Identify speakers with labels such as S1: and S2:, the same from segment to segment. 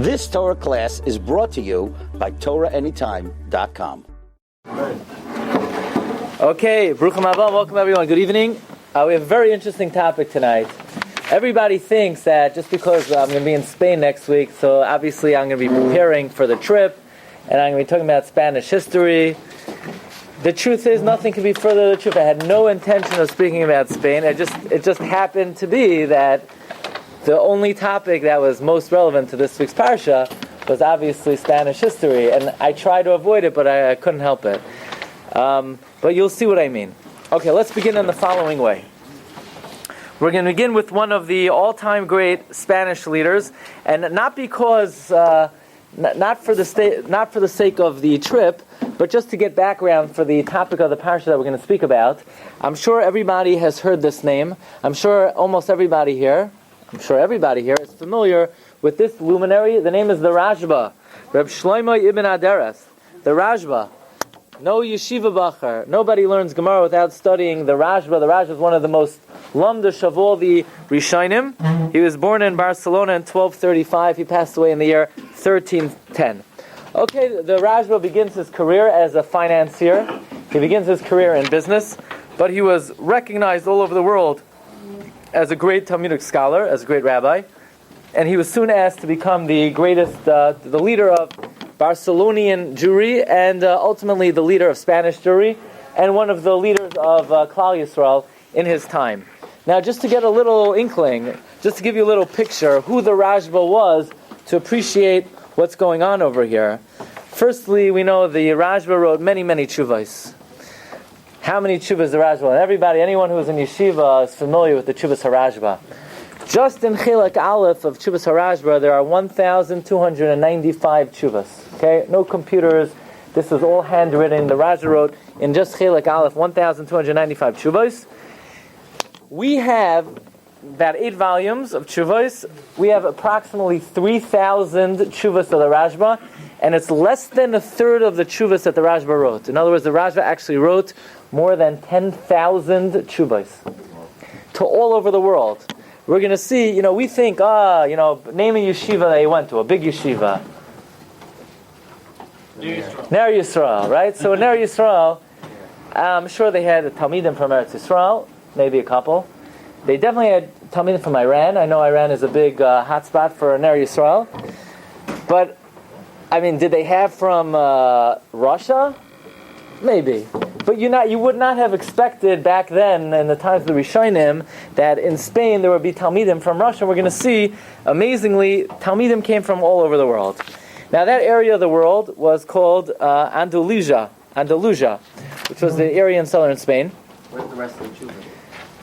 S1: This Torah class is brought to you by TorahAnytime.com.
S2: Okay, Bruchim Haba, welcome everyone. Good evening. We have a very interesting topic tonight. Everybody thinks that just because I'm going to be in Spain next week, so obviously I'm going to be preparing for the trip, and I'm going to be talking about Spanish history. The truth is, nothing could be further than the truth. I had no intention of speaking about Spain. It just happened to be that the only topic that was most relevant to this week's Parsha was obviously Spanish history, and I tried to avoid it, but I couldn't help it. But you'll see what I mean. Okay, let's begin in the following way. We're going to begin with one of the all-time great Spanish leaders, and not because, not for the sake of the trip, but just to get background for the topic of the Parsha that we're going to speak about. I'm sure everybody has heard this name. I'm sure everybody here is familiar with this luminary. The name is the Rashba, Reb Shlomo ibn Aderes, the Rashba. No yeshiva bachar. Nobody learns Gemara without studying the Rashba. The Rashba is one of the most lamdash of all the Rishonim. He was born in Barcelona in 1235. He passed away in the year 1310. Okay, the Rashba begins his career as a financier. He begins his career in business, but he was recognized all over the world as a great Talmudic scholar, as a great rabbi, and he was soon asked to become the greatest, the leader of Barcelonian Jewry, and ultimately the leader of Spanish Jewry, and one of the leaders of Klal Yisrael in his time. Now, just to get a little inkling, just to give you a little picture who the Rashba was, to appreciate what's going on over here. Firstly, we know the Rashba wrote many, many tshuvos. How many tshuvos the Rashba wrote? Everybody, anyone who's in yeshiva is familiar with the tshuvos HaRashba. Just in Chilek Aleph of Tshuvas HaRashba, there are 1,295 tshuvas. Okay, no computers. This is all handwritten. The Rashba wrote in just Chilek Aleph 1,295 tshuvos. We have about 8 volumes of tshuvos. We have approximately 3,000 tshuvos of the Rashba, and it's less than a third of the tshuvos that the Rashba wrote. In other words, the Rashba actually wrote more than 10,000 tshuvos to all over the world. We're going to see, we think, name a yeshiva that he went to, a big yeshiva. Ner Yisrael, right? So in Ner Yisrael, I'm sure they had Talmidim from Eretz Yisrael, maybe a couple. They definitely had Talmidim from Iran. I know Iran is a big hotspot for Ner Yisrael. But, did they have from Russia? Maybe. But you would not have expected back then, in the times of the Rishonim, that in Spain there would be Talmidim from Russia. We're going to see, amazingly, Talmidim came from all over the world. Now that area of the world was called Andalusia, which was the area in southern Spain.
S3: Where's the rest of the children?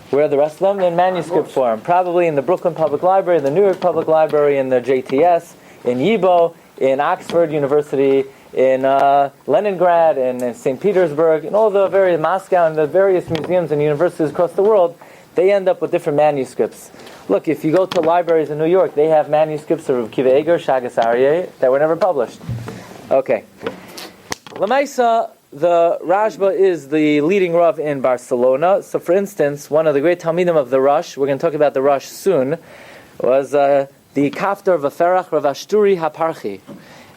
S2: Where are the rest of them? In manuscript form. Probably in the Brooklyn Public Library, the New York Public Library, in the JTS, in Yibo, in Oxford University, in Leningrad, in St. Petersburg, in all the various Moscow and the various museums and universities across the world. They end up with different manuscripts. Look, if you go to libraries in New York, they have manuscripts of Reb Kiva Eger, Shagas Aryeh, that were never published. Okay. Lamaisa, the Rashba is the leading Rav in Barcelona. So, for instance, one of the great Talmidim of the Rosh, we're going to talk about the Rosh soon, was the Kaftar Vaferach Rav Ashturi HaParchi.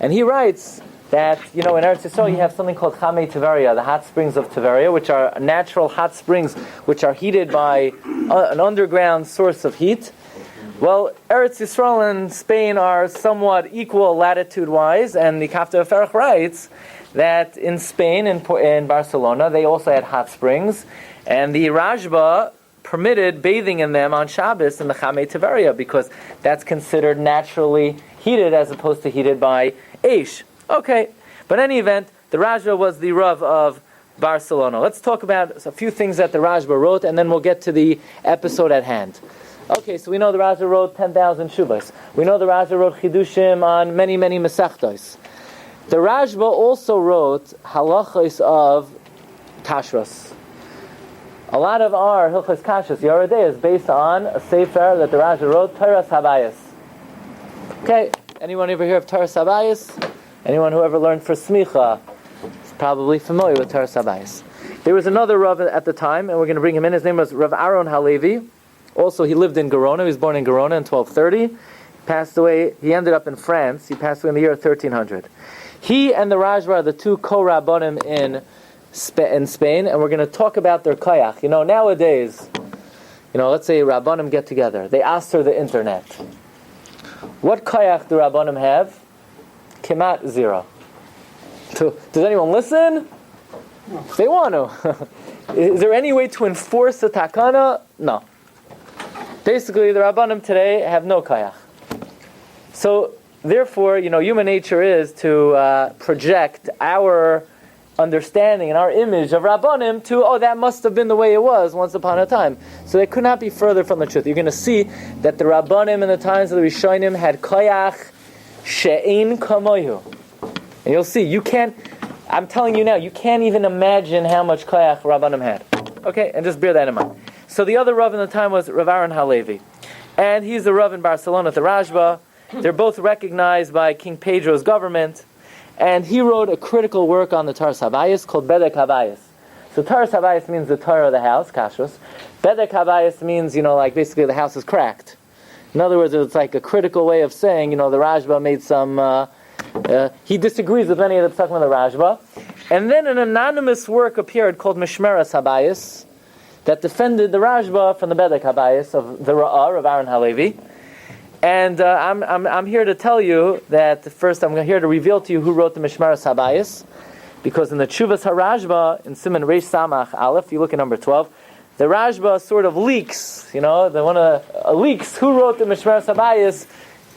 S2: And he writes that, in Eretz Yisrael you have something called Chamei Tiberia, the hot springs of Tiberia, which are natural hot springs which are heated by an underground source of heat. Well, Eretz Yisrael and Spain are somewhat equal latitude-wise, and the Kaftar Ferach writes that in Spain, in Barcelona, they also had hot springs, and the Rashba permitted bathing in them on Shabbos in the Chamei Tiberia, because that's considered naturally heated as opposed to heated by Eish. Okay, but in any event, the Rashba was the Rav of Barcelona. Let's talk about a few things that the Rashba wrote, and then we'll get to the episode at hand. Okay, so we know the Rashba wrote 10,000 shuvas. We know the Rashba wrote chidushim on many, many mesachtos. The Rashba also wrote halachos of kashrus. A lot of our hilchos kashrus, Yoredei, is based on a sefer that the Rashba wrote, TorahAnytime. Okay, anyone ever hear of TorahAnytime? Anyone who ever learned for smicha is probably familiar with TorahAnytime. There was another Rav at the time, and we're going to bring him in. His name was Rav Aaron Halevi. Also, he lived in Gerona. He was born in Gerona in 1230. passed away. He ended up in France. He passed away in the year 1300. He and the Rashba are the two co-rabbanim in Spain, and we're going to talk about their koyach. Nowadays, let's say rabbanim get together. They aster the internet. What koyach do rabbanim have? Kemat zero. Does anyone listen? They want to. Is there any way to enforce the takana? No. Basically, the rabbanim today have no koyach. So, therefore, human nature is to project our understanding and our image of rabbanim to, that must have been the way it was once upon a time. So they could not be further from the truth. You're going to see that the rabbanim in the times of the Rishonim had koyach she'ein kamoyu. And you'll see, I'm telling you now, you can't even imagine how much koyach rabbanim had. Okay, and just bear that in mind. So the other Rav in the time was Rav Aaron Halevi. And he's the Rav in Barcelona at the Rashba. They're both recognized by King Pedro's government. And he wrote a critical work on the Torah's Habayis called Bedek Habayis. So Torah's Habayis means the Torah of the house, kashrus. Bedek Habayis means, basically the house is cracked. In other words, it's like a critical way of saying, the Rashba made some... he disagrees with many of the psukim of the Rashba. And then an anonymous work appeared called Mishmeras Habayis that defended the Rashba from the Bedek Habayis of the Ra'ah of Aaron Halevi. And I'm here to tell you that first I'm here to reveal to you who wrote the Mishmeras Habayis, because in the Tshuvas HaRashba in Siman Reish Samach Aleph, you look at number 12, the Rashba sort of leaks. Leaks who wrote the Mishmeras Habayis.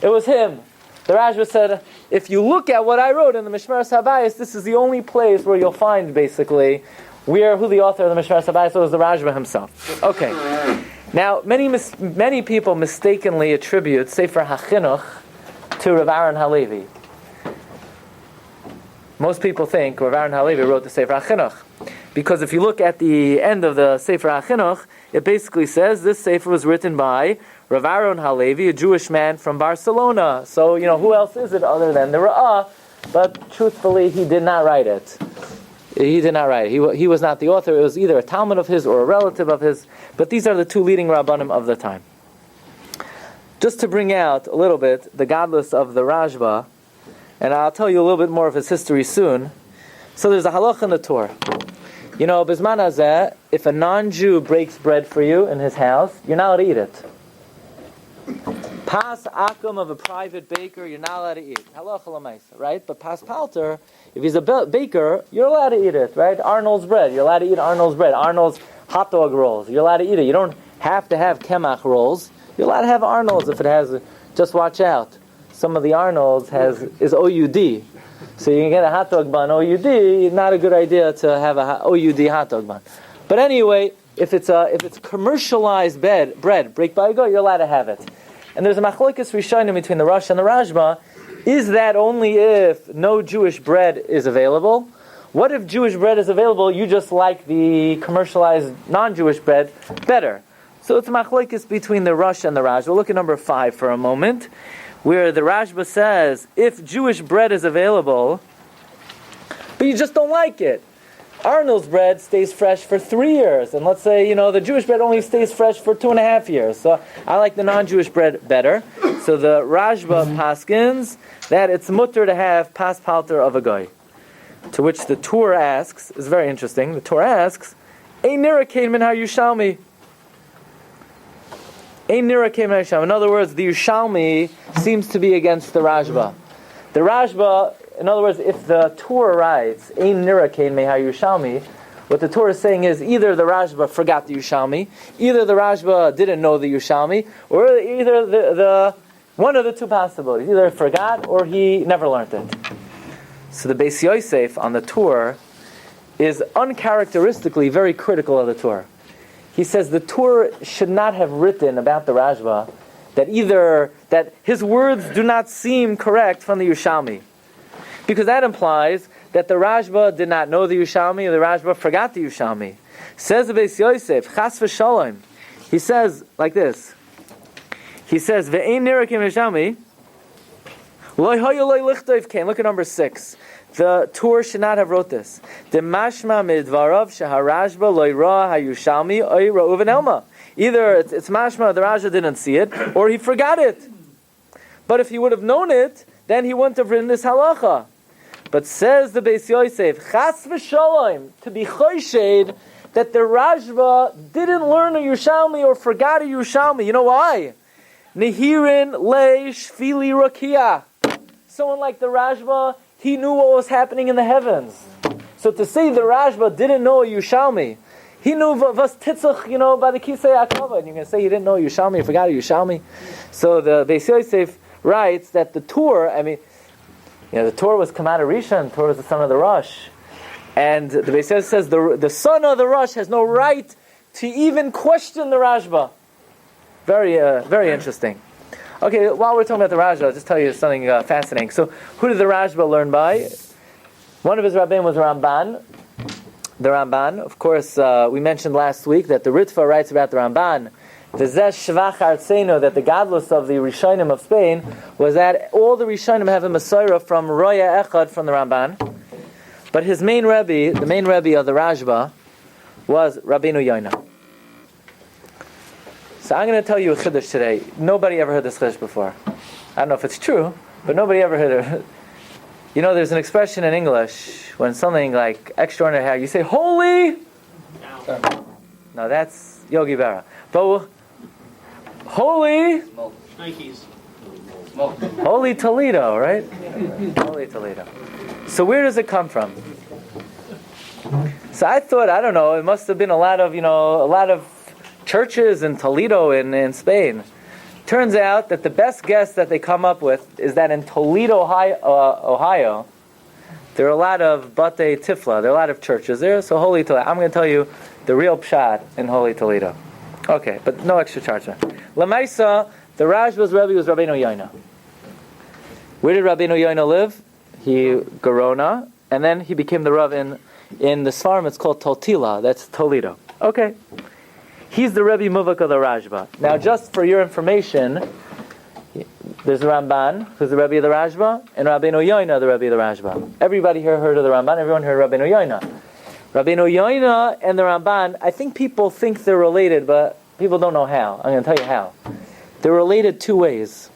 S2: It was him. The Rashba said, if you look at what I wrote in the Mishmeras Habayis, this is the only place where you'll find basically who the author of the Mishmeras Habayis was, the Rashba himself. Okay. Now, many people mistakenly attribute Sefer HaChinuch to Rav Aaron Halevi. Most people think Rav Aaron Halevi wrote the Sefer HaChinuch, because if you look at the end of the Sefer HaChinuch, it basically says this Sefer was written by Rav Aaron Halevi, a Jewish man from Barcelona. So, who else is it other than the Ra'ah? But truthfully, he did not write it. He did not write it. He was not the author. It was either a Talmud of his or a relative of his. But these are the two leading Rabbanim of the time. Just to bring out a little bit the godless of the Rashba, and I'll tell you a little bit more of his history soon. So there's a halacha in the Torah. Bisman hazeh, if a non-Jew breaks bread for you in his house, you're not allowed to eat it. Pas akum of a private baker, you're not allowed to eat. Halacha l'maisa, right? But pas palter, if he's a baker, you're allowed to eat it, right? Arnold's bread, you're allowed to eat Arnold's bread. Arnold's hot dog rolls, you're allowed to eat it. You don't have to have kemach rolls. You're allowed to have Arnold's if it has. Just watch out. Some of the Arnold's is OUD, so you can get a hot dog bun OUD. Not a good idea to have a OUD hot dog bun. But anyway, if it's commercialized bread, break by a go, you're allowed to have it. And there's a machlokes rishonim between the Rosh and the Rashba. Is that only if no Jewish bread is available? What if Jewish bread is available, you just like the commercialized non-Jewish bread better? So it's a machlokes between the Rosh and the Rashba. We'll look at number 5 for a moment, where the Rashba says, if Jewish bread is available, but you just don't like it, Arnold's bread stays fresh for 3 years, and let's say, the Jewish bread only stays fresh for 2.5 years. So I like the non-Jewish bread better. So the Rashba paskins that it's mutter to have pas palter of a goy. To which the Torah asks, is very interesting. The Torah asks, "Ein nira kein min ha-Yushalmi." Ein nira kein min ha-Yushalmi. In other words, the Yushalmi seems to be against the Rashba. The Rashba. In other words, if the Torah writes, Ein nira kein min ha-Yushalmi, what the Torah is saying is either the Rashba forgot the Yushalmi, either the Rashba didn't know the Yushalmi, or either the one of the two possibilities. Either he forgot or he never learned it. So the Beis Yosef on the Torah is uncharacteristically very critical of the Torah. He says the Torah should not have written about the Rashba that his words do not seem correct from the Yushalmi. Because that implies that the Rashba did not know the Yushalmi, or the Rashba forgot the Yushalmi. Says the Beis Yosef, Chas v'shalom. He says like this. He says, Ve'ein nira kein Yushalmi, loy hoyo loy lichtov kein. Look at number 6. The Torah should not have wrote this. The mashma midvarav sheharashba loy ra hayushalmi oy ra'uven elma. Either it's mashma, the Rashba didn't see it, or he forgot it. But if he would have known it, then he wouldn't have written this halacha. But says the Beis Yosef, Chas v'shalom, to be choshid, that the Rashba didn't learn a Yerushalmi or forgot a Yerushalmi. You know why? Nehirin le shvili rakia. Someone like the Rashba, he knew what was happening in the heavens. So to say the Rashba didn't know a Yerushalmi, he knew was titzach, by the Kisei HaKavod. And you're going to say he didn't know Yerushalmi, he forgot a Yerushalmi. So the Beis Yosef writes that the Torah, the Torah was Kamad Rishon, Torah was the son of the Rosh. And the Beis Yosef says the son of the Rosh has no right to even question the Rashba. Very, very interesting. Okay, while we're talking about the Rashba, I'll just tell you something fascinating. So, who did the Rashba learn by? One of his rabbim was Ramban. The Ramban, of course, we mentioned last week that the Ritva writes about the Ramban. The Zesh Shvach Artseinu, that the godless of the Rishonim of Spain was that all the Rishonim have a Masorah from Roya Echad from the Ramban. But his main Rebbe, the main Rebbe of the Rashba, was Rabbeinu Yoina. So I'm going to tell you a chiddush today. Nobody ever heard this chiddush before. I don't know if it's true, but nobody ever heard it. There's an expression in English when something like extraordinary happens. You say, holy! No, that's Yogi Berra. But holy! Holy Toledo, right? Holy Toledo. So where does it come from? So I thought, I don't know, it must have been a lot of churches in Toledo in Spain. Turns out that the best guess that they come up with is that in Toledo, Ohio, there are a lot of Batei Tifla, there are a lot of churches there, so Holy Toledo. I'm going to tell you the real pshat in Holy Toledo. Okay, but no extra charge. Lamaisa, the Rashba's Rebbe was Rabbeinu Yoina. Where did Rabbeinu Yoina live? He Garona, and then he became the Rav in the Sfarim. It's called Totila. That's Toledo. Okay, he's the Rebbe Muvak of the Rashba. Now, just for your information, there's the Ramban, who's the Rebbe of the Rashba, and Rabbeinu Yoina, the Rebbe of the Rashba. Everybody here heard of the Ramban. Everyone heard Rabbeinu Yoina. Rabbeinu Yoina and the Ramban. I think people think they're related, but people don't know how. I'm going to tell you how. They're related two ways.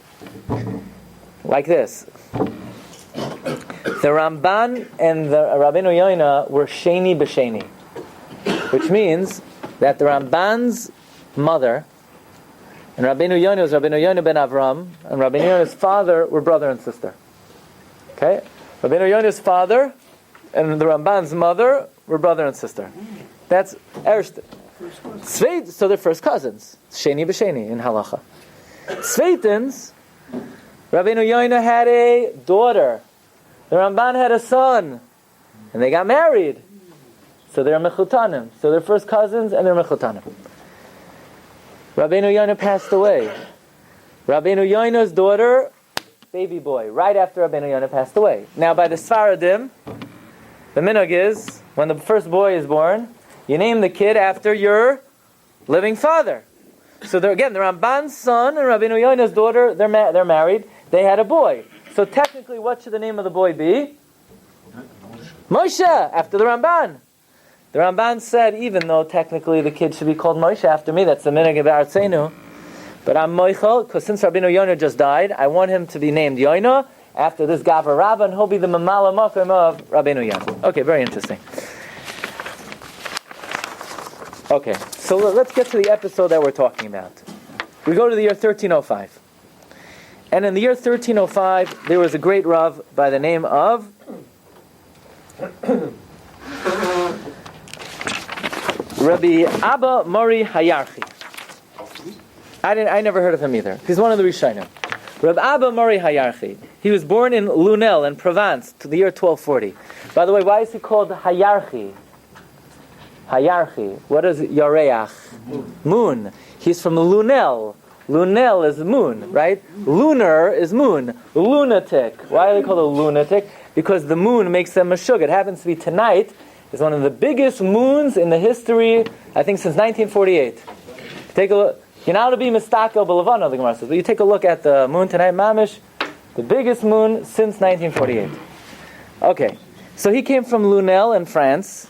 S2: Like this. The Ramban and the Rabbeinu Yoina were Sheni B'Sheni, which means that the Ramban's mother and Rabbeinu Yoina was Rabbeinu Yoina ben Avraham, and Rabbeinu Yoina's father were brother and sister. Okay? Rabbeinu Yoina's father and the Ramban's mother were brother and sister. That's Erst. So they're first cousins. Sheni B'Sheni in Halacha. Sveitins, Rabbeinu Yoina had a daughter. The Ramban had a son. And they got married. So they're Mechutanim. So they're first cousins and they're Mechutanim. Rabbeinu Yoina passed away. Rabbeinu Yoina's daughter, baby boy, right after Rabbeinu Yoina passed away. Now by the Sfaradim, the minhag is, when the first boy is born, you name the kid after your living father. So the Ramban's son and Rabbeinu Yoina's daughter, they're married. They had a boy. So technically, what should the name of the boy be? Moshe, after the Ramban. The Ramban said, even though technically the kid should be called Moshe after me, that's the minhag of Artseinu, but I'm Moichel, because since Rabbeinu Yoina just died, I want him to be named Yoina after this Gavar Rabbah, and he'll be the Mamala Makom of Rabbeinu Yoina. Okay, very interesting. Okay, so let's get to the episode that we're talking about. We go to the year 1305. And in the year 1305, there was a great Rav by the name of Rabbi Abba Mori Hayarchi. I never heard of him either. He's one of the Rishonim. Rabbi Abba Mori Hayarchi. He was born in Lunel in Provence to the year 1240. By the way, why is he called Hayarchi? Hayarchi. What is Yareach? Moon. He's from Lunel. Lunel is moon, right? Lunar is moon. Lunatic. Why are they called a lunatic? Because the moon makes them a shug. It happens to be tonight. It's one of the biggest moons in the history, I think, since 1948. Take a look. You're not to be mistakel b'levana, the Gemara says, but you take a look at the moon tonight, mamish, the biggest moon since 1948. Okay, so he came from Lunel in France,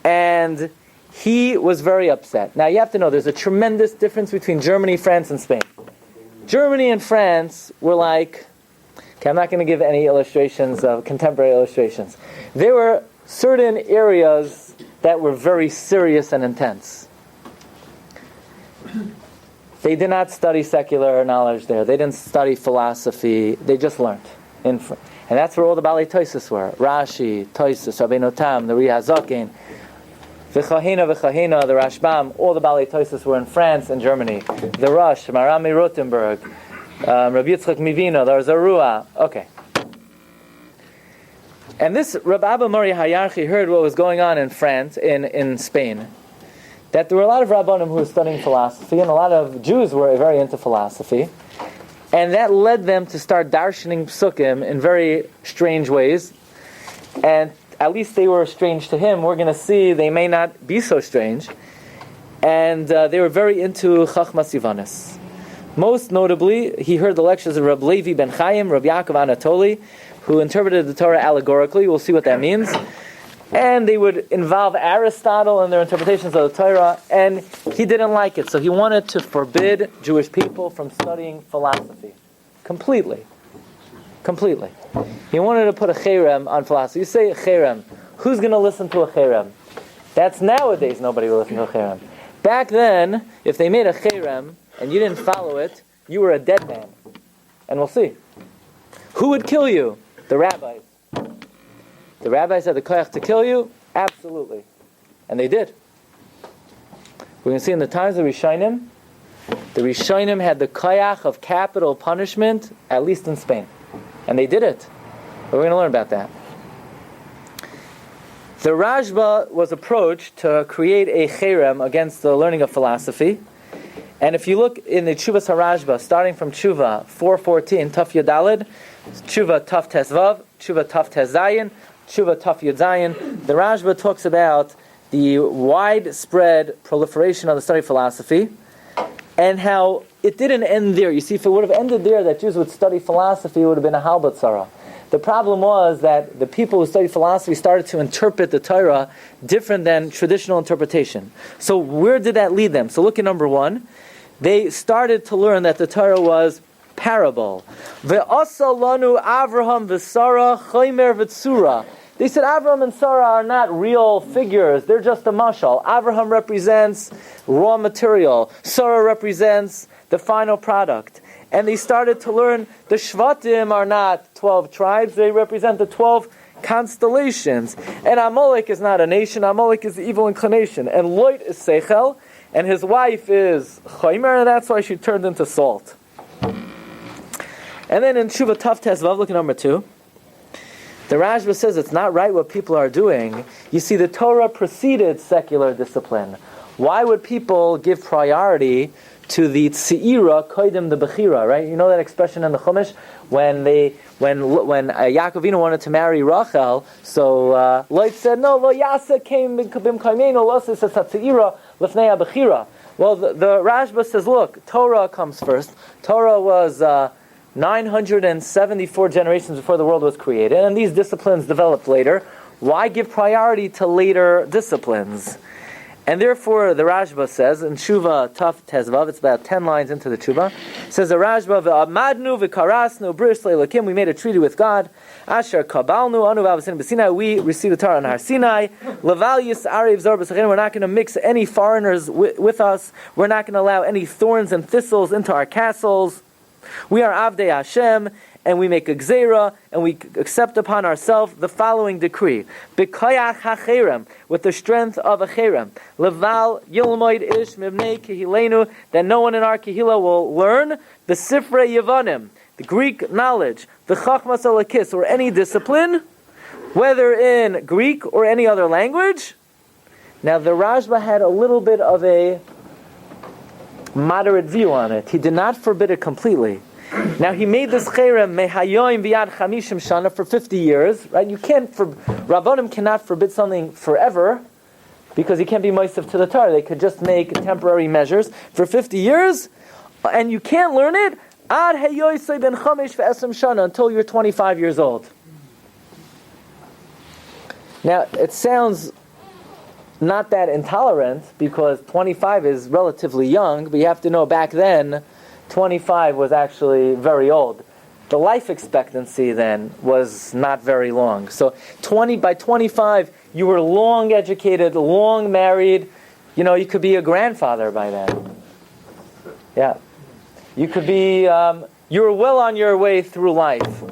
S2: and he was very upset. Now you have to know, there's a tremendous difference between Germany, France, and Spain. Germany and France were like, okay, I'm not going to give any illustrations of contemporary illustrations. There were certain areas that were very serious and intense. They did not study secular knowledge there. They didn't study philosophy. They just learned. And that's where all the Balei Toisus were. Rashi, Toisus, Rabbeinu Tam, the Rihazakin, V'chahina, the Rashbam, all the Balei Toisus were in France and Germany. The Rosh, Marami Rotenberg, Rabbi Yitzchak Mivino, the Zarua. Okay. And this Rabbi Abba Mori Hayarchi heard what was going on in France, in Spain. That there were a lot of Rabbanim who were studying philosophy, and a lot of Jews were very into philosophy. And that led them to start darshaning psukim in very strange ways. And at least they were strange to him. We're going to see they may not be so strange. And they were very into Chachmas Yivanis. Most notably, he heard the lectures of Rabbi Levi ben Chaim, Rabbi Yaakov Anatoli, who interpreted the Torah allegorically. We'll see what that means. And they would involve Aristotle in their interpretations of the Torah, and he didn't like it. So he wanted to forbid Jewish people from studying philosophy. Completely. He wanted to put a cherem on philosophy. You say a cherem, who's going to listen to a cherem? That's nowadays nobody will listen to a cherem. Back then, if they made a cherem and you didn't follow it, you were a dead man. And we'll see. Who would kill you? The rabbis. The rabbis had the koyach to kill you? Absolutely. And they did. We're going to see in the times of Rishonim, the Rishonim had the koyach of capital punishment, at least in Spain. And they did it. But we're going to learn about that. The Rashba was approached to create a cherem against the learning of philosophy. And if you look in the Tshuvas HaRashba, starting from Tshuva 4:14, Taf Yudalid, Tshuva Taf Tesvav, Tshuva Taf Tezayin, Tshuva Taf Yud Zayin, the Rashba talks about the widespread proliferation of the study of philosophy and how it didn't end there. You see, if it would have ended there, that Jews would study philosophy, it would have been a halbatzara. The problem was that the people who studied philosophy started to interpret the Torah different than traditional interpretation. So where did that lead them? So look at number 1. They started to learn that the Torah was parable. Ve'asa lanu Avraham v'Sarah chaymer v'tzura. They said Avraham and Sarah are not real figures. They're just a mashal. Avraham represents raw material. Sarah represents the final product. And they started to learn the Shvatim are not 12 tribes. They represent the 12 constellations. And Amalek is not a nation. Amalek is the evil inclination. And Lot is Seichel. And his wife is Chaymer. And that's why she turned into salt. And then in Tshuva Taf Tezvav, look at number 2. The Rashba says it's not right what people are doing. You see, the Torah preceded secular discipline. Why would people give priority to the Tzeira koidim the Bechira, right? You know that expression in the Chumash when Yaakov Avinu wanted to marry Rachel, so Lot said, no, lo yasa came bim kaimeno, lo says Tzeira lefnei Bechira. Well, the Rashba says, look, Torah comes first. Torah was 974 generations before the world was created, and these disciplines developed later. Why give priority to later disciplines? And therefore, the Rashba says, in Tshuva Taf Tezvav, it's about 10 lines into the Tshuva, says the Rashba, V'amadnu v'karasnu bris le'elakim, we made a treaty with God, Asher kabalnu anu v'avasin b'Sinai, we received the Torah on Har Sinai, Leval yis'arev zor b'sachin, we're not going to mix any foreigners with us, we're not going to allow any thorns and thistles into our castles, we are Avdei Hashem, and we make a gzeira, and we accept upon ourselves the following decree. B'koyach ha'cherem, with the strength of a cherem. Leval yilmoid ish mibnei kehilenu, that no one in our kehila will learn. The sifrei yevanim, the Greek knowledge. The chachmas alakis, or any discipline, whether in Greek or any other language. Now the Rashba had a little bit of a moderate view on it. He did not forbid it completely. Now he made this cherem mehayoim v'yad chamishim shana for 50 years, right? Rabbanim cannot forbid something forever because he can't be moisef to the Torah. They could just make temporary measures for 50 years, and you can't learn it ad heyoisei ben chamesh ve'esem shana until you're 25 years old. Now it sounds not that intolerant because 25 is relatively young, but you have to know back then 25 was actually very old. The life expectancy then was not very long. So by 25, you were long educated, long married. You could be a grandfather by then. Yeah. You could be, you were well on your way through life.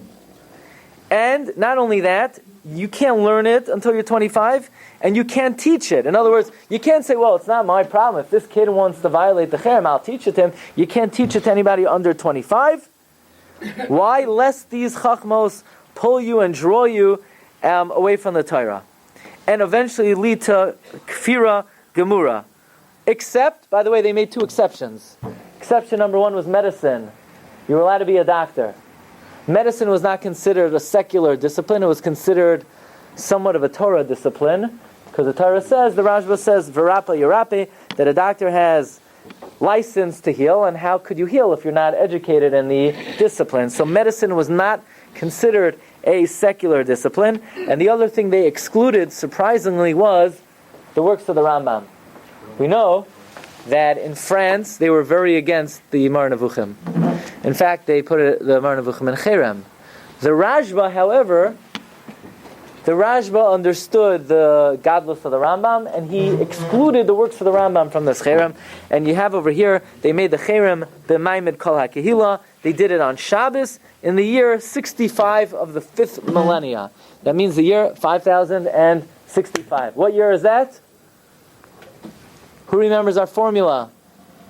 S2: And not only that, you can't learn it until you're 25, and you can't teach it. In other words, you can't say, well, it's not my problem. If this kid wants to violate the Cherem, I'll teach it to him. You can't teach it to anybody under 25. Why? Lest these chachmos pull you and draw you away from the Torah. And eventually lead to kfira gemura. Except, by the way, they made two exceptions. Exception number one was medicine. You were allowed to be a doctor. Medicine was not considered a secular discipline. It was considered somewhat of a Torah discipline. Because the Torah says, the Rashba says, V'rapa yirape, that a doctor has license to heal, and how could you heal if you're not educated in the discipline? So medicine was not considered a secular discipline. And the other thing they excluded, surprisingly, was the works of the Rambam. We know that in France, they were very against the Mar Nevuchim. In fact, they put the Mar Nevuchim in Cherem. The Rashba, however, understood the godless of the Rambam, and he excluded the works of the Rambam from this Cherem. And you have over here, they made the Cherem b'maimed kol hakehila. They did it on Shabbos in the year 65 of the 5th millennia. That means the year 5065. What year is that? Who remembers our formula?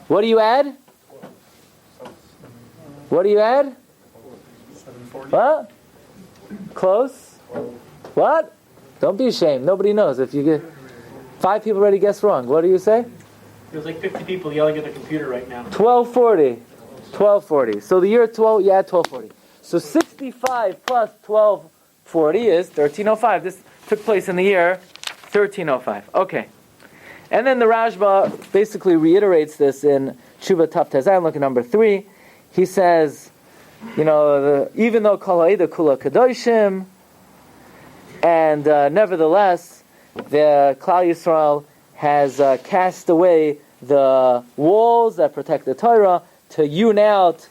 S2: What do you add? What do you add?
S3: 740.
S2: What? Close? What? Don't be ashamed. Nobody knows. If you get 5 people already guess wrong. What do you say?
S3: There's like 50 people yelling at the computer right now.
S2: 1240. 1240. So the year 12, you add 1240. So 65 plus 1240 is 1305. This took place in the year 1305. Okay. And then the Rashba basically reiterates this in Tshuva Tav Tezayim, look at number 3. He says, even though Kol Ha'eda Kula Kadoshim, and nevertheless, the Klal Yisrael has cast away the walls that protect the Torah to hewn out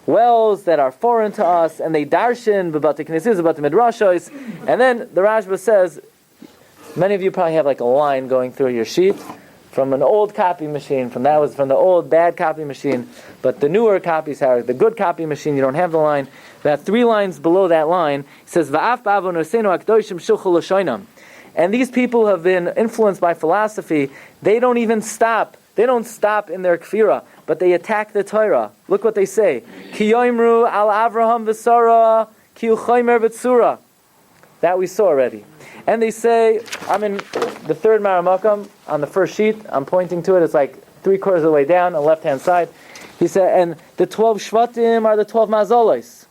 S2: wells that are foreign to us, and they darshan about the Knesses, about the Midrashos. And then the Rashba says, many of you probably have like a line going through your sheet from an old copy machine. From the old bad copy machine. But the newer copies have the good copy machine. You don't have the line. That 3 lines below that line it says Va'af ba'avonosenu akdoshim shilchu l'shoinam. And these people have been influenced by philosophy. They don't even stop. They don't stop in their kfira, but they attack the Torah. Look what they say. Ki yoimru al Avraham v'Sara ki u'chaymer v'tzura. That we saw already. And they say, I'm in the 3rd Maramakam, on the first sheet, I'm pointing to it, it's like 3/4 of the way down, on the left-hand side. He said, and the 12 Shvatim are the 12 Mazolos.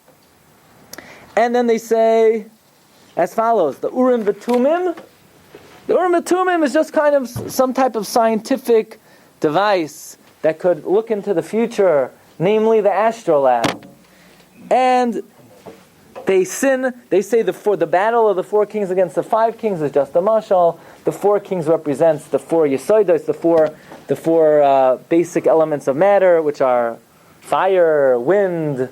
S2: And then they say, as follows, the Urim V'Tumim. The Urim V'Tumim is just kind of some type of scientific device that could look into the future, namely the astrolabe. And they sin. They say the battle of the 4 kings against the 5 kings is just a mashal. The 4 kings represents the 4 yesodos, the four basic elements of matter, which are fire, wind,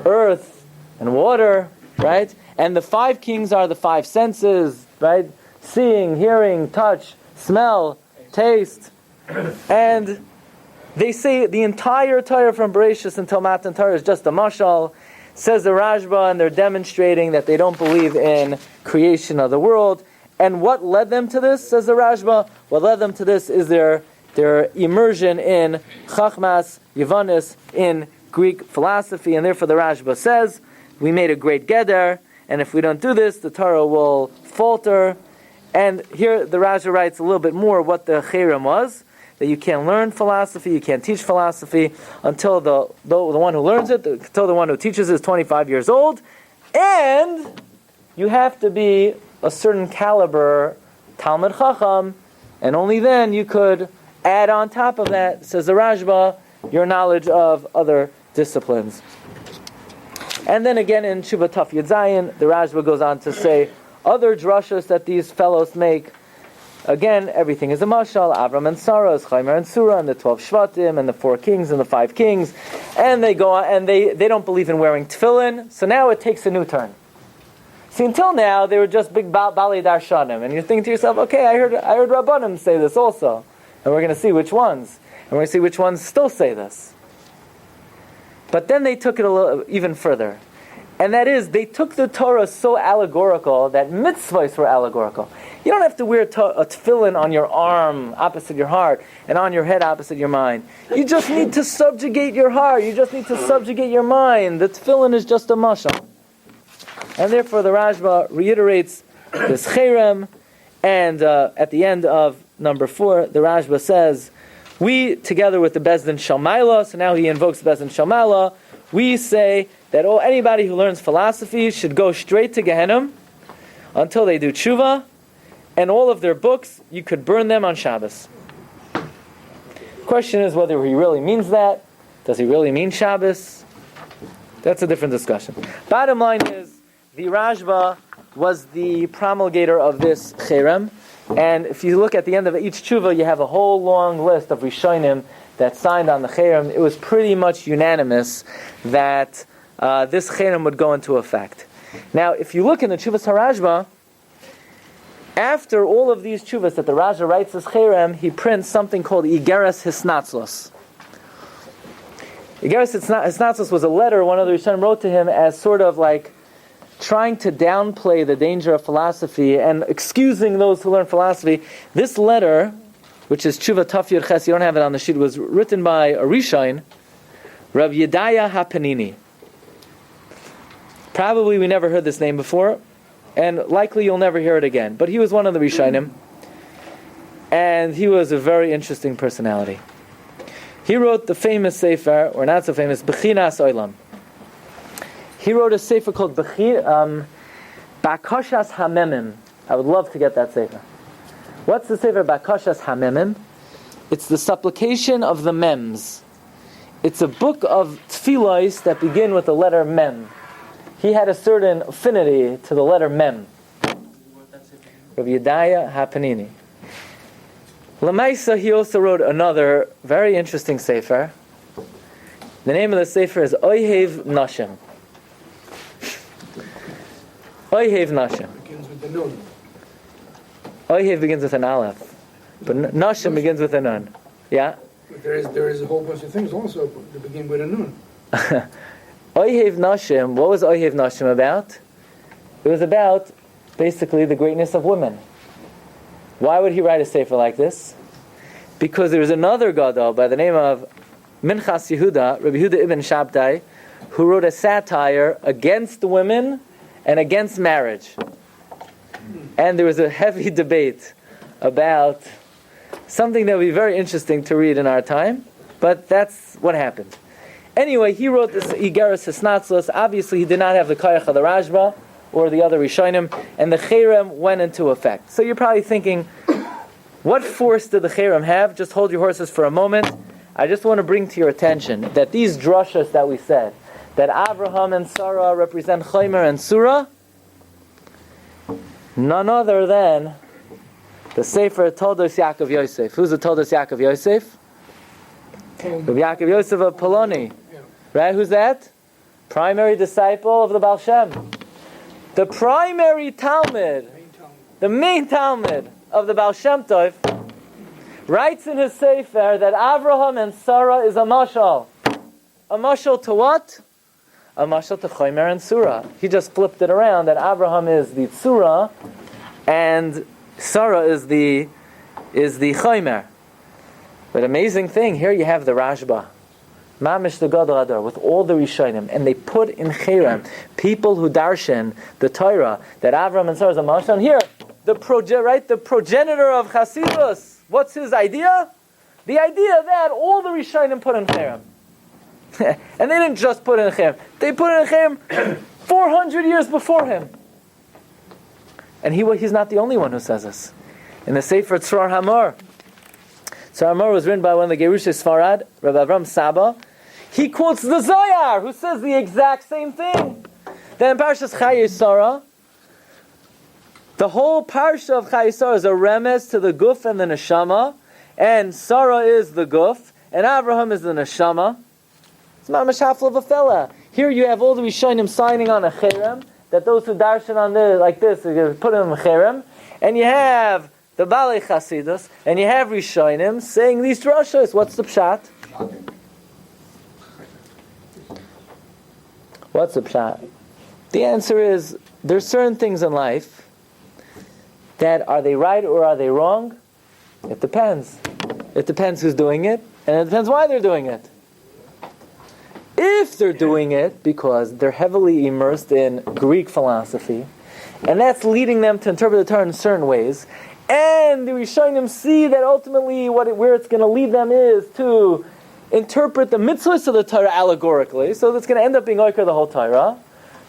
S2: earth, and water, right? And the 5 kings are the 5 senses, right? Seeing, hearing, touch, smell, taste, and they say the entire Torah from Bereshis until Matan Torah is just a mashal. Says the Rashba, and they're demonstrating that they don't believe in creation of the world. And what led them to this, says the Rashba? What led them to this is their immersion in Chachmas, Yavanis, in Greek philosophy. And therefore the Rashba says, we made a great geder, and if we don't do this, the Torah will falter. And here the Rashba writes a little bit more what the Cherem was. That you can't learn philosophy, you can't teach philosophy until the one who learns it, until the one who teaches is 25 years old, and you have to be a certain caliber Talmud Chacham, and only then you could add on top of that, says the Rashba, your knowledge of other disciplines. And then again in Tshuva Taf Yud Zayin, the Rashba goes on to say other drashos that these fellows make. Again, everything is a mashal. Avraham and Sarah is Chaimer and Surah, and the 12 Shvatim, and the 4 kings, and the 5 kings. And they go on, and they don't believe in wearing tefillin, so now it takes a new turn. See, until now, they were just big Bali Darshanim, and you're thinking to yourself, okay, I heard Rabbanim say this also, and we're going to see which ones, and we're going to see which ones still say this. But then they took it a little even further, and that is, they took the Torah so allegorical that mitzvahs were allegorical. You don't have to wear a tefillin on your arm opposite your heart, and on your head opposite your mind. You just need to subjugate your heart, you just need to subjugate your mind. The tefillin is just a mashal. And therefore the Rashba reiterates this Cherem, and at the end of number 4, the Rashba says, we, together with the Bezdin Shalmaila, so now he invokes the Bezdin Shalmaila, we say that anybody who learns philosophy should go straight to Gehenna until they do tshuva, and all of their books, you could burn them on Shabbos. Question is whether he really means that. Does he really mean Shabbos? That's a different discussion. Bottom line is, the Rashba was the promulgator of this Cherem, and if you look at the end of each tshuva, you have a whole long list of Rishonim that signed on the Cherem. It was pretty much unanimous that this Cherem would go into effect. Now, if you look in the Tshuvas HaRashba, after all of these tshuvas that the Rashba writes this Cherem, he prints something called Igeres Hisnatzlos. Igeres Hisnatzlos was a letter one of the Rishonim wrote to him as sort of like trying to downplay the danger of philosophy and excusing those who learn philosophy. This letter, which is Tshuva Taf Yud Ches, you don't have it on the sheet, was written by a Rishon, Rav Yedaya HaPanini. Probably we never heard this name before, and likely you'll never hear it again. But he was one of the Rishonim, and he was a very interesting personality. He wrote the famous sefer, or not so famous, Bechinas Olam. He wrote a sefer called Bakashas HaMemim. I would love to get that sefer. What's the sefer Bakashas HaMemim? It's the supplication of the Mems. It's a book of tefillos that begin with the letter Mem. He had a certain affinity to the letter Mem. Rabbi Yedaya HaPanini. Lamaisa, he also wrote another very interesting sefer. The name of the sefer is Ohev Nashim. Ohev Nashim.
S4: Begins with the nun.
S2: Ohev begins with an aleph, but Nashim begins with a nun. Yeah?
S4: But there is a whole bunch of things also that begin with a nun.
S2: Ohev Nashim, what was Ohev Nashim about? It was about, basically, the greatness of women. Why would he write a sefer like this? Because there was another gadol by the name of Minchas Yehuda, Rabbi Yehuda ibn Shabtai, who wrote a satire against women and against marriage. And there was a heavy debate about something that would be very interesting to read in our time, but that's what happened. Anyway, he wrote this Igeres Hisnatzlos. Obviously, he did not have the Koyach of the Rashba or the other Rishonim, and the Cherem went into effect. So you're probably thinking, what force did the Cherem have? Just hold your horses for a moment. I just want to bring to your attention that these drashas that we said, that Avraham and Sarah represent Chaimer and Surah, none other than the Sefer Toldos Yaakov Yosef. Who's the Toldos Yaakov Yosef? Rabbi Yaakov Yosef of Poloni. Right? Who's that? Primary disciple of the Baal Shem. The primary Talmud, the main Talmud of the Baal Shem Tov, writes in his Sefer that Avraham and Sarah is a mashal. A mashal to what? A mashal to Chaimer and Surah. He just flipped it around that Avraham is the Surah and Sarah is the Chaimer. But amazing thing, here you have the Rashba, Mamish the Gadol Adar, with all the Rishonim, and they put in Cherem people who darshan the Torah that Avraham and Sarah is a mashal. And here, the progenitor of Chasidus, what's his idea? The idea that all the Rishonim put in Cherem. And they didn't just put it in Cherem. They put it in Cherem 400 years before him. And he's not the only one who says this. In the Sefer Tzror Hamor, Tzror Hamor was written by one of the Gerushei Sfarad, Rabbi Avraham Saba. He quotes the Zohar, who says the exact same thing. Then in Parshas Chayei Sarah, The whole Parsha of Chayei is a remez to the guf and the neshama, and Sarah is the guf, and Avraham is the neshama. It's mamash hafla of a fella. Here you have all the Rishonim signing on a Cherem, that those who darshan on this, like this, are going to put in a Cherem, and you have the Balei Chasidus, and you have Rishonim saying these drashos. What's the pshat? What's the pshat? The answer is, there's certain things in life that, are they right or are they wrong? It depends. It depends who's doing it, and it depends why they're doing it. If they're doing it because they're heavily immersed in Greek philosophy, and that's leading them to interpret the Torah in certain ways, and the Rishonim see that ultimately where it's going to lead them is to interpret the mitzvahs of the Torah allegorically, so that's going to end up being oiker the whole Torah.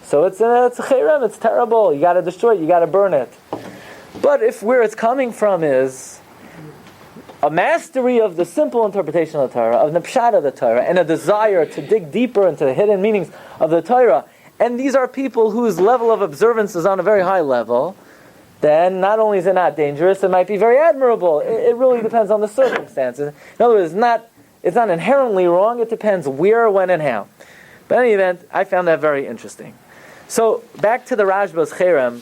S2: So it's a cherem, it's terrible, you got to destroy it, you got to burn it. But if where it's coming from is a mastery of the simple interpretation of the Torah, of the pshat of the Torah, and a desire to dig deeper into the hidden meanings of the Torah, and these are people whose level of observance is on a very high level, then not only is it not dangerous, it might be very admirable. It really depends on the circumstances. In other words, it's not inherently wrong, it depends where, when, and how. But in any event, I found that very interesting. So, back to the Rashba's Cherem,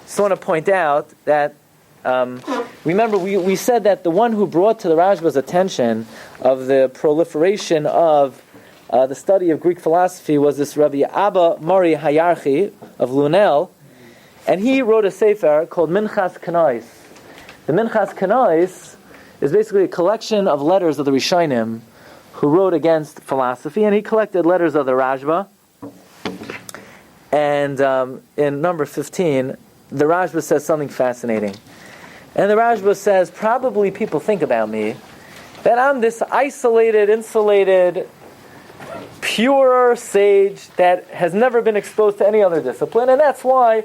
S2: just want to point out that, remember we said that the one who brought to the Rashba's attention of the proliferation of the study of Greek philosophy was this Rabbi Abba Mori Hayarchi of Lunel, and he wrote a sefer called Minchas Kanais. The Minchas Kanais is basically a collection of letters of the Rishonim who wrote against philosophy, and he collected letters of the Rashba. And in number 15, the Rashba says something fascinating. And the Rashba says, probably people think about me that I'm this isolated, insulated, pure sage that has never been exposed to any other discipline, and that's why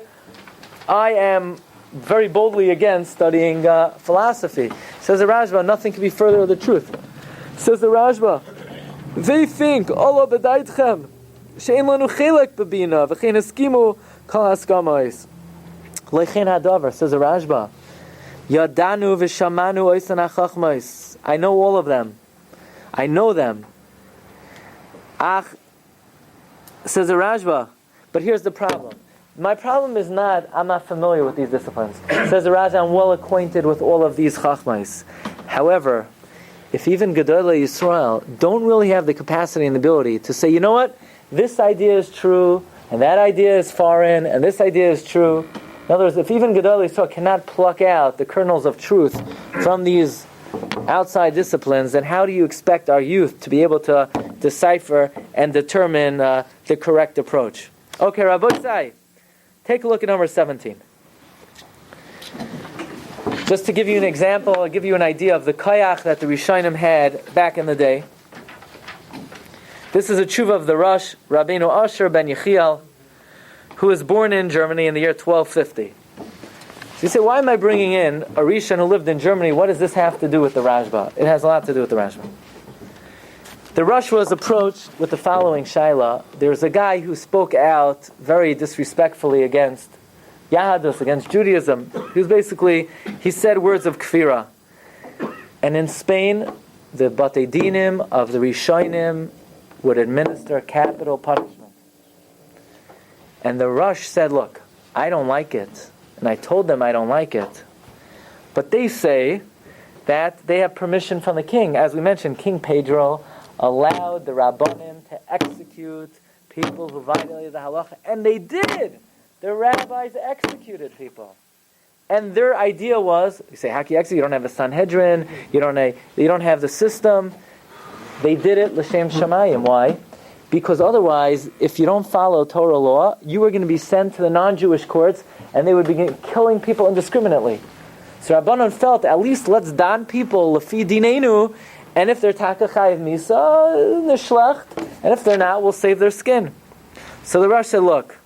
S2: I am very boldly against studying philosophy. Says the Rashba, nothing can be further of the truth. Says the Rashba, they think, Allah b'daitchem, she'en lanu chelek b'bina, v'chein eskimu kol haskamais. Lechein hadavar, says the Rashba, yadanu v'shamanu oisan hachachmais. I know all of them. I know them. Ach, says the Rashba, but here's the problem. My problem is not, I'm not familiar with these disciplines. Says the Rashba, I'm well acquainted with all of these chachmais. However, if even Gedolei Yisrael don't really have the capacity and the ability to say, you know what, this idea is true, and that idea is foreign, and this idea is true. In other words, if even Gedolei Yisrael cannot pluck out the kernels of truth from these outside disciplines, then how do you expect our youth to be able to decipher and determine the correct approach? Okay, Rabbi, take a look at number 17. Just to give you an example, I'll give you an idea of the kayach that the Rishonim had back in the day. This is a tshuva of the Rosh, Rabbeinu Asher ben Yechiel, who was born in Germany in the year 1250. So you say, why am I bringing in a Rishon who lived in Germany? What does this have to do with the Rashba? It has a lot to do with the Rashba. The Rosh was approached with the following shaila. There's a guy who spoke out very disrespectfully against Yahadus, against Judaism. He said words of kfira. And in Spain, the Batei Dinim of the Rishonim would administer capital punishment. And the Rosh said, look, I don't like it. And I told them I don't like it. But they say that they have permission from the king. As we mentioned, King Pedro allowed the Rabbanim to execute people who violated the halacha. And they did! The rabbis executed people. And their idea was, you say, how can you execute? You don't have the Sanhedrin, you don't have the system. They did it l'shem shamayim. Why? Because otherwise, if you don't follow Torah law, you were going to be sent to the non-Jewish courts, and they would begin killing people indiscriminately. So Rabbanon felt, at least let's don people lefi dinenu, and if they're taka chayiv misa, nishlecht, and if they're not, we'll save their skin. So the Rosh said, look,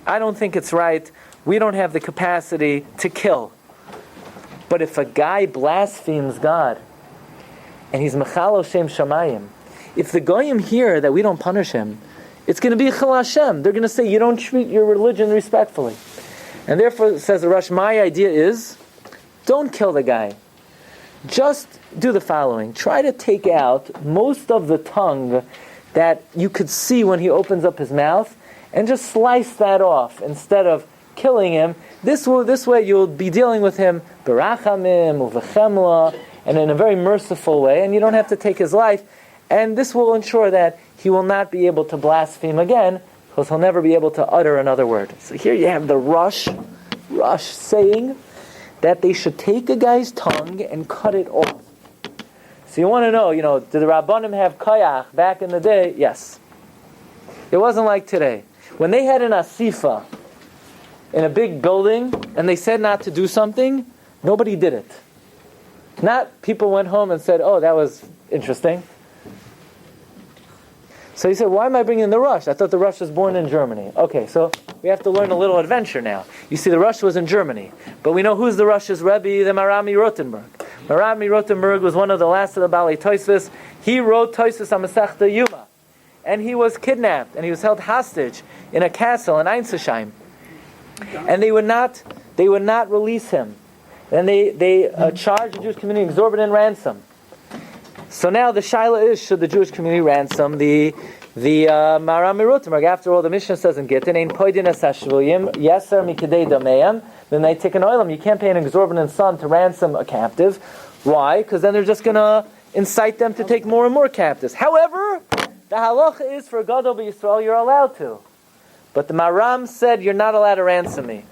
S2: I don't think it's right. We don't have the capacity to kill. But if a guy blasphemes God, and he's mechalo shem shamayim, if the goyim hear that we don't punish him, it's going to be chil Hashem. They're going to say, you don't treat your religion respectfully. And therefore, says the Rush, my idea is, don't kill the guy. Just do the following. Try to take out most of the tongue that you could see when he opens up his mouth, and just slice that off instead of killing him. This way you'll be dealing with him berachamim, uvechemla, and in a very merciful way, and you don't have to take his life. And this will ensure that he will not be able to blaspheme again, because he'll never be able to utter another word. So here you have the Rush saying that they should take a guy's tongue and cut it off. So you want to know, did the Rabbanim have koyach back in the day? Yes. It wasn't like today. When they had an asifa in a big building and they said not to do something, nobody did it. Not people went home and said, oh, that was interesting. So he said, why am I bringing in the Rush? I thought the Rush was born in Germany. Okay, so we have to learn a little adventure now. You see, the Rush was in Germany. But we know who's the Rush's Rebbe, the Marami Rotenberg. Marami Rotenberg was one of the last of the Balei Tosfos. He wrote Tosfos on Masechta Yuma. And he was kidnapped, and he was held hostage in a castle in Einsesheim. And they would not release him. And they charged the Jewish community exorbitant ransom. So now the shaila is, should the Jewish community ransom the Marami Rotenberg? After all, the Mishnah says in Gittin, Ein poidin es hashvuyim, yeser mikidei dameim. Then they take an oilam. You can't pay an exorbitant sum to ransom a captive. Why? Because then they're just going to incite them to take more and more captives. However, the halacha is for Gadol b'Yisrael, you're allowed to. But the Maram said, you're not allowed to ransom me.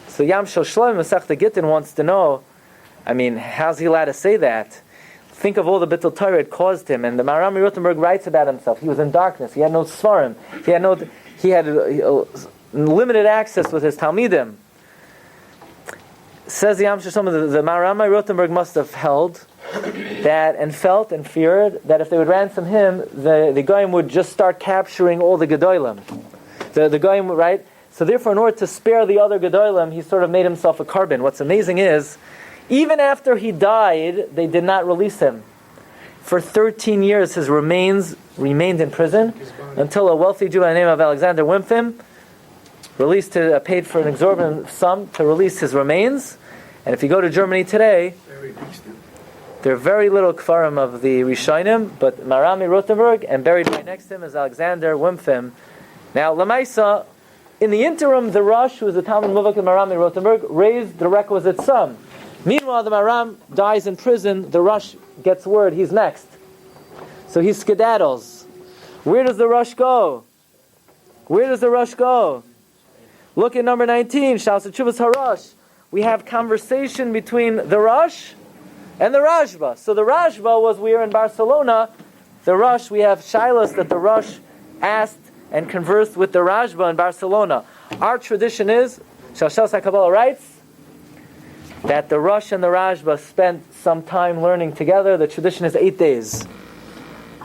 S2: So Yam Shel Shloim Masechta Gittin wants to know, how's he allowed to say that? Think of all the Bittul Torah it caused him. And the Marami Rotenberg writes about himself. He was in darkness. He had no Svarim. He had limited access with his Talmidim. Says the Yam Shel Shloim, the Marami Rotenberg must have held that and felt and feared that if they would ransom him, the Goyim would just start capturing all the Gedolim. The Goyim, right? So therefore, in order to spare the other Gedolim, he sort of made himself a carbon. What's amazing is, even after he died, they did not release him. For 13 years, his remains remained in prison until a wealthy Jew by the name of Alexander Wimpfim paid for an exorbitant sum to release his remains. And if you go to Germany today, there are very little kfarim of the Rishonim, but Marami Rotenberg, and buried right next to him is Alexander Wimpfim. Now, Lamaisa, in the interim, the Rosh, who was the Talmud Muvak of Marami Rotenberg, raised the requisite sum. Meanwhile, the Maram dies in prison. The Rosh gets word he's next, so he skedaddles. Where does the Rosh go? Look at number 19. Shas Tshuvas Harash. We have conversation between the Rosh and the Rashba. So the Rashba was, we are in Barcelona. The Rosh, we have Shilas that the Rosh asked and conversed with the Rashba in Barcelona. Our tradition is, Shashas HaKabbalah writes, that the Rosh and the Rashba spent some time learning together. The tradition is 8 days.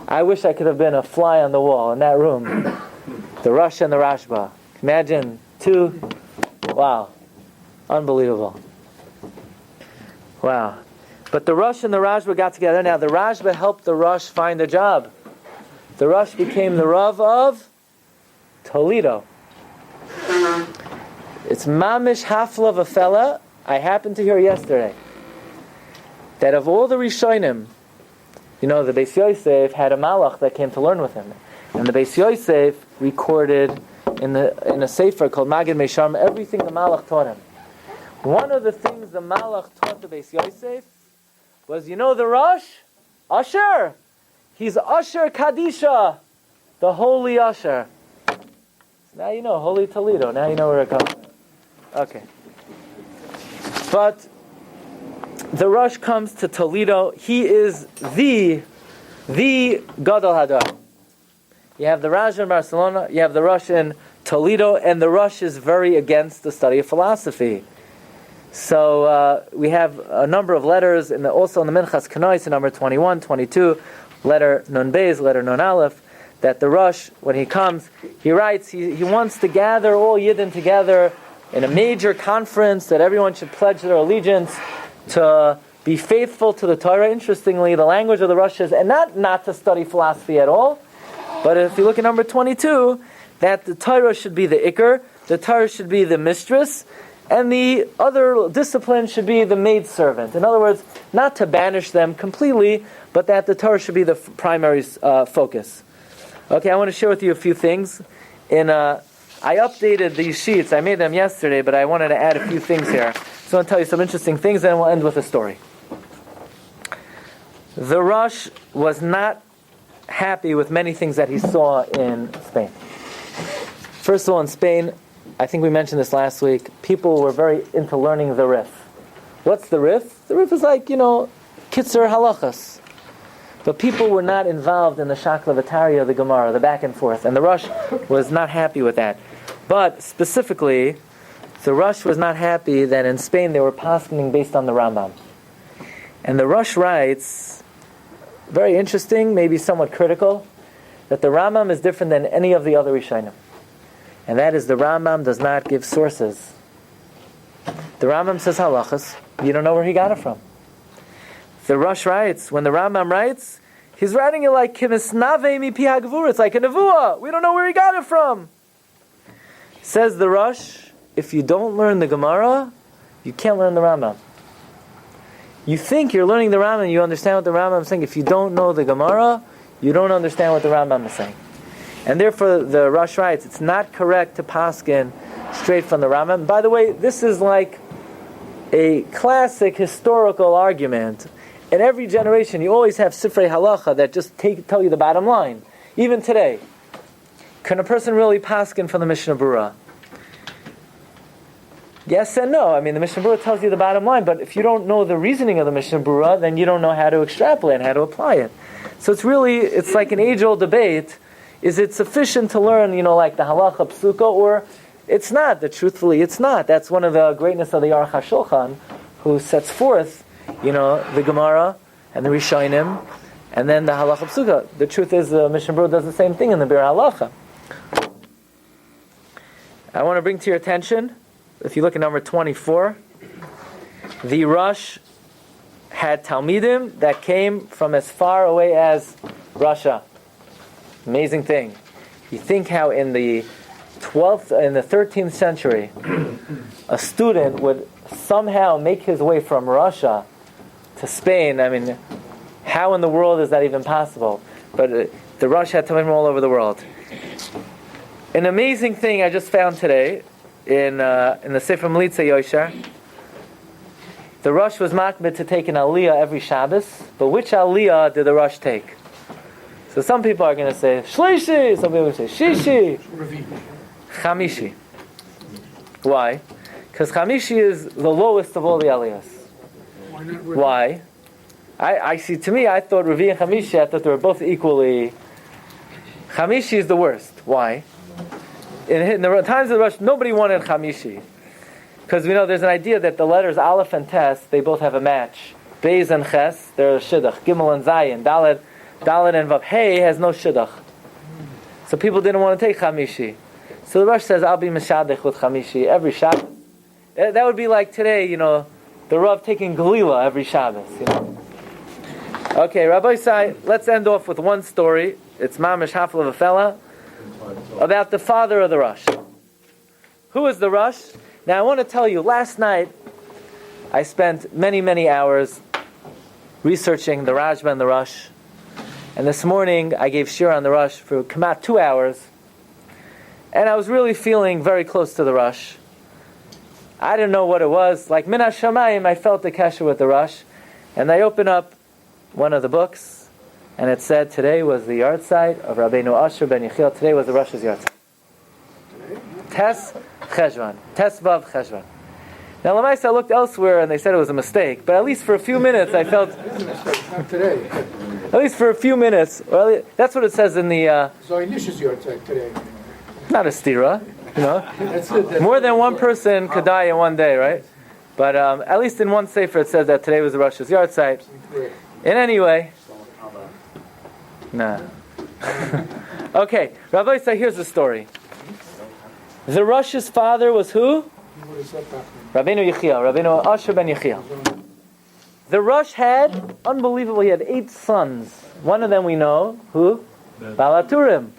S2: I wish I could have been a fly on the wall in that room. The Rosh and the Rashba. Imagine two. Wow. Unbelievable. Wow. But the Rosh and the Rashba got together. Now the Rashba helped the Rosh find a job. The Rosh became the Rav of Toledo. It's mamish hafla of a fella. I happened to hear yesterday that of all the Rishonim, the Beis Yosef had a malach that came to learn with him. And the Beis Yosef recorded in a sefer called Magid Meisharm everything the malach taught him. One of the things the malach taught the Beis Yosef was, the Rosh? Usher! He's Usher Kadisha, the holy Usher. Now you know, Holy Toledo. Now you know where it comes from. Okay. But the Rosh comes to Toledo. He is the Gadol Hadar. You have the Raj in Barcelona, you have the Rosh in Toledo, and the Rosh is very against the study of philosophy. So we have a number of letters, also in the Minchas Kanois, in number 21, 22, letter Nun Beis, letter Nun Aleph, that the Rosh, when he comes, he writes, he wants to gather all Yidden together in a major conference, that everyone should pledge their allegiance to be faithful to the Torah. Interestingly, the language of the Rosh is, and not to study philosophy at all, but if you look at number 22, that the Torah should be the Iker, the Torah should be the mistress, and the other discipline should be the maidservant. In other words, not to banish them completely, but that the Torah should be the primary focus. Okay, I want to share with you a few things. I updated these sheets. I made them yesterday, but I wanted to add a few things here. So I want to tell you some interesting things, and we'll end with a story. The Rosh was not happy with many things that he saw in Spain. First of all, in Spain, I think we mentioned this last week, people were very into learning the Rif. What's the Rif? The Rif is like, Kitzur Halachas. But people were not involved in the Shakla V'Tarya, the Gemara, the back and forth. And the Rosh was not happy with that. But specifically, the Rosh was not happy that in Spain they were paskening based on the Rambam. And the Rosh writes, very interesting, maybe somewhat critical, that the Rambam is different than any of the other Rishonim. And that is, the Rambam does not give sources. The Rambam says halachas, you don't know where he got it from. The Rosh writes, when the Rambam writes, he's writing it like kimisnave mi pi hagvura. It's like a nevuah. We don't know where he got it from. Says the Rosh, if you don't learn the Gemara, you can't learn the Rambam. You think you're learning the Rambam, you understand what the Rambam is saying. If you don't know the Gemara, you don't understand what the Rambam is saying. And therefore, the Rosh writes, it's not correct to paskin straight from the Rambam. By the way, this is like a classic historical argument. In every generation, you always have Sifrei Halacha that just tell you the bottom line. Even today, can a person really paskin from the Mishnah Berurah? Yes and no. I mean, the Mishnah Berurah tells you the bottom line, but if you don't know the reasoning of the Mishnah Berurah, then you don't know how to extrapolate and how to apply it. So it's like an age-old debate. Is it sufficient to learn, like the halacha psuka, or it's not? Truthfully, it's not. That's one of the greatness of the Aruch HaShulchan, who sets forth, the Gemara and the Rishonim, and then the halacha psuka. The truth is, the Mishnah Berurah does the same thing in the Bir Halacha. I want to bring to your attention, if you look at number 24, the Rosh had Talmidim that came from as far away as Russia. Amazing thing. You think how in the 13th century, a student would somehow make his way from Russia to Spain. I mean, how in the world is that even possible? But the Rosh had Talmidim all over the world. An amazing thing I just found today in the Sefer Melitza Yosher. The Rosh was makbid to take an aliyah every Shabbos, but which aliyah did the Rosh take? So some people are going to say Shlishi, some people are going to say Shishi, Chamishi. Why? Because Chamishi is the lowest of all the aliyahs. Why? I see, to me, I thought Ravi and Chamishi, I thought they were both equally. Chamishi is the worst. Why? In the times of the Rosh, nobody wanted Chamishi. Because we know there's an idea that the letters Aleph and Tes, they both have a match. Beis and Ches, they're a Shidduch. Gimel and Zayin. Dalet and Vav. Hey has no Shidduch. So people didn't want to take Chamishi. So the Rosh says, I'll be Meshadech with Chamishi every Shabbos. That would be like today, the Rav taking Galila every Shabbos. Okay, Rabbi Sai, let's end off with one story. It's Mamish Hafel of a fella about the father of the Rosh. Who is the Rosh? Now I want to tell you, last night I spent many, many hours researching the Rashba and the Rosh. And this morning I gave Shiur on the Rosh for about 2 hours. And I was really feeling very close to the Rosh. I didn't know what it was. Like Min HaShamayim, I felt the kesher with the Rosh. And I opened up one of the books, and it said today was the yahrzeit of Rabbeinu Asher ben Yechiel. Today was the Rosh's yahrzeit. Tes Cheshvan. Tes Vav Cheshvan. Now, Lamaisa, I looked elsewhere, and they said it was a mistake. But at least for a few minutes, I felt...
S4: Not today.
S2: At least for a few minutes. Well, that's what it says in the...
S4: Zionish's yahrzeit today.
S2: Not a stira,
S4: That's it.
S2: More than one person could die in one day, right? But at least in one sefer it says that today was the Rosh's yahrzeit. In any way... Nah. Okay, Rabbi said, here's the story. The Rosh's father was who? Rabbeinu Yechiel, Rabbeinu Asher ben Yechiel. The Rosh had, unbelievable, he had 8 sons. One of them we know, who? Balaturim.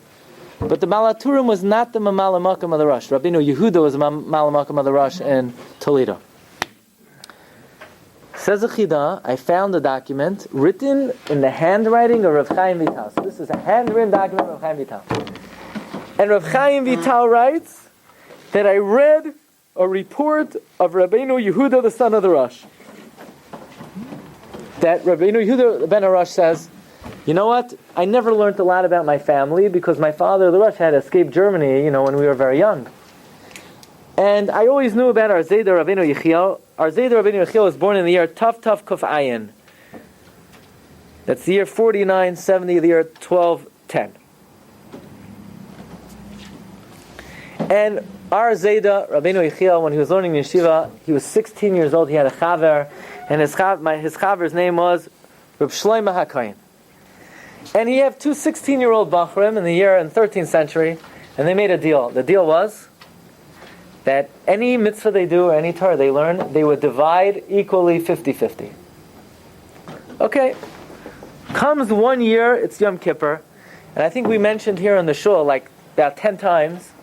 S2: But the Malaturim was not the Mamala Makam of the Rosh. Rabbeinu Yehuda was the Mamala Makam of the Rosh in Toledo. Says the Chida, I found a document written in the handwriting of Rav Chaim Vital. So this is a handwritten document of Rav Chaim Vital. And Rav Chaim Vital writes that I read a report of Rabbeinu Yehuda, the son of the Rosh. That Rabbeinu Yehuda ben Rosh says, you know what? I never learned a lot about my family because my father, the Rosh, had escaped Germany, when we were very young. And I always knew about our Zayda Rabbeinu Yechiel. Our Zayda Rabbeinu Yechiel was born in the year Tav Kuf Ayin. That's the year 4970, the year 1210. And our Zayda Rabbeinu Yechiel, when he was learning in yeshiva, he was 16 years old. He had a chaver, and his chaver's name was Reb Shlomo HaKohen. And he had two 16-year-old Bachrim in the 13th century, and they made a deal. The deal was that any mitzvah they do or any Torah they learn, they would divide equally 50-50. Okay. Comes 1 year, it's Yom Kippur, and I think we mentioned here in the shul like about 10 times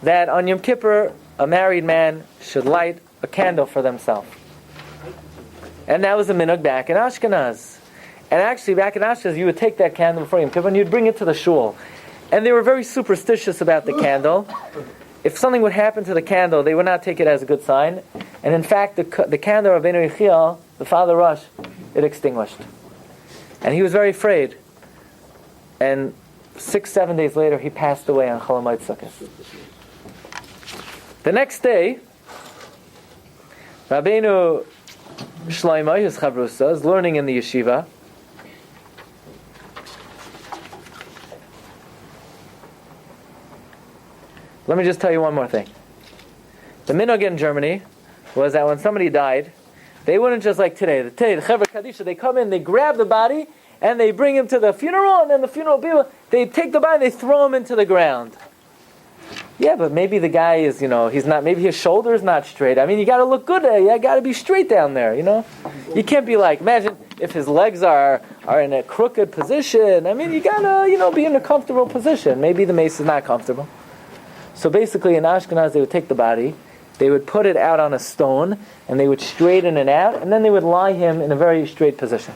S2: that on Yom Kippur a married man should light a candle for themselves. And that was a minhag back in Ashkenaz. And actually, back in Ashkenaz, you would take that candle before Yom Kippur and you'd bring it to the shul. And they were very superstitious about the candle. If something would happen to the candle, they would not take it as a good sign. And in fact, the candle of Rabbeinu Yechiel, the father Rosh, it extinguished. And he was very afraid. And 6-7 days later, he passed away on Chol Hamoed Sukkot. The next day, Rabbeinu Shlomo, his chavrusa, is learning in the yeshiva. Let me just tell you one more thing. The minhag in Germany was that when somebody died, they wouldn't just like today, the Chevra Kadisha, they come in, they grab the body, and they bring him to the funeral, and then the funeral people, they take the body and they throw him into the ground. Yeah, but maybe the guy is, he's not, maybe his shoulder's not straight. I mean, you gotta look good there, you gotta be straight down there, You can't be like, imagine if his legs are in a crooked position. I mean, you gotta, be in a comfortable position. Maybe the mace is not comfortable. So basically in Ashkenaz, they would take the body, they would put it out on a stone, and they would straighten it out, and then they would lie him in a very straight position.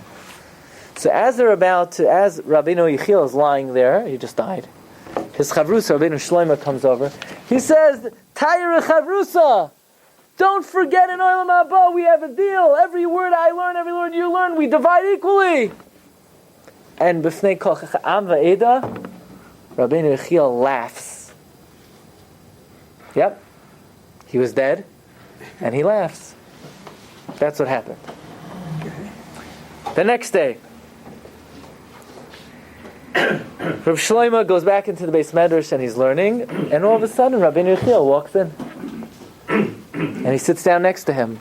S2: So as Rabbeinu Yechiel is lying there, he just died. His chavrusa, Rabbeinu Shlomo, comes over. He says, Tayra chavrusa, don't forget in Olam Haba, we have a deal. Every word I learn, every word you learn, we divide equally. And b'fnei kol chacham va'eda, Rabbeinu Yechiel laughs. Yep. He was dead, and he laughs. That's what happened. The next day, Rav Shlomo goes back into the Beis Medrash and he's learning, and all of a sudden Rabbeinu Yechiel walks in. And he sits down next to him.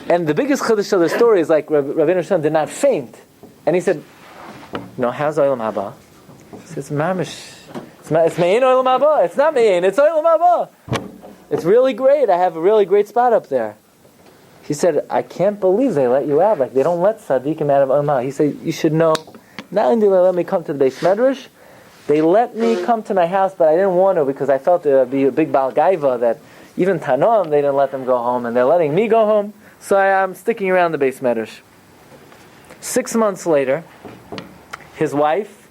S2: And the biggest chiddush of the story is like Rabbeinu Yechiel did not faint. And he said, how's Olam Haba? He says, Mamish. It's Me'in Olam Haba. It's not Me'in, it's Olam Haba. It's really great. I have a really great spot up there. He said, I can't believe they let you out. Like, they don't let tzaddikim out of Olam Haba. He said, you should know, not only did they let me come to the Beis Medrash, they let me come to my house, but I didn't want to because I felt it would be a big Baal Gaiva that even Tanoim, they didn't let them go home, and they're letting me go home, so I'm sticking around the Beis Medrash. 6 months later, his wife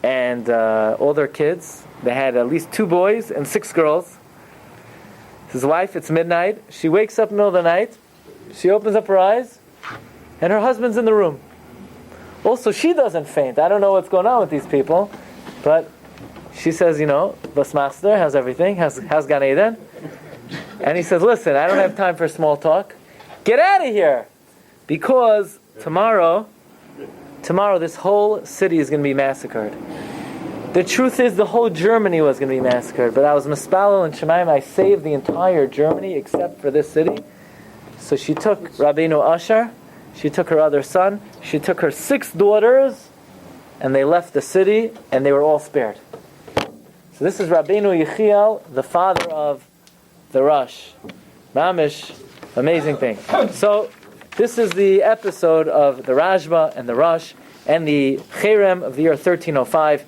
S2: and all their kids, they had at least 2 boys and 6 girls. His wife, it's midnight, she wakes up in the middle of the night, she opens up her eyes, and her husband's in the room. Also, she doesn't faint. I don't know what's going on with these people, but she says, Bas Master, how's everything? How's Gan Eden? And he says, listen, I don't have time for small talk. Get out of here! Because tomorrow this whole city is going to be massacred. The truth is, the whole Germany was going to be massacred, but I was Mispalel and Shemaim, I saved the entire Germany except for this city. So she took Rabbeinu Asher, she took her other son, she took her 6 daughters, and they left the city, and they were all spared. So this is Rabbeinu Yechiel, the father of the Rosh. Mamish, amazing thing. So this is the episode of the Rashba and the Rosh, and the Cherem of the year 1305.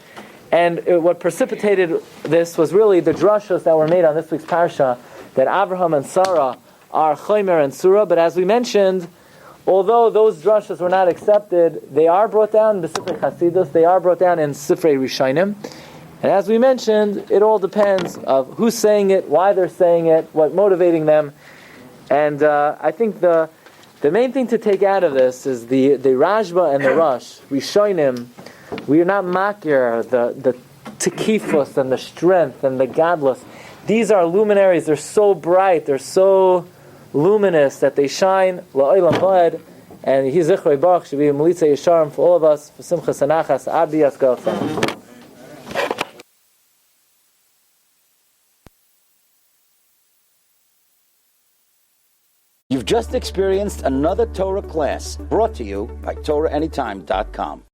S2: And what precipitated this was really the drashos that were made on this week's Parsha, that Avraham and Sarah are Chomer and Surah. But as we mentioned, although those drashos were not accepted, they are brought down in the Sifrei Chasidus, they are brought down in Sifrei Rishonim. And as we mentioned, it all depends of who's saying it, why they're saying it, what motivating them. And I think the main thing to take out of this is the Rashba and the Rosh, Rishonim. We are not makir, the tekifus and the strength and the gadlus. These are luminaries. They're so bright. They're so luminous that they shine. La'olam ba'ed. And Yehi Zichrei Baruch should be a Melitza Yesharim for all of us. For Simchas Anachas. Adi Yaskal.
S1: You've just experienced another Torah class brought to you by TorahAnytime.com.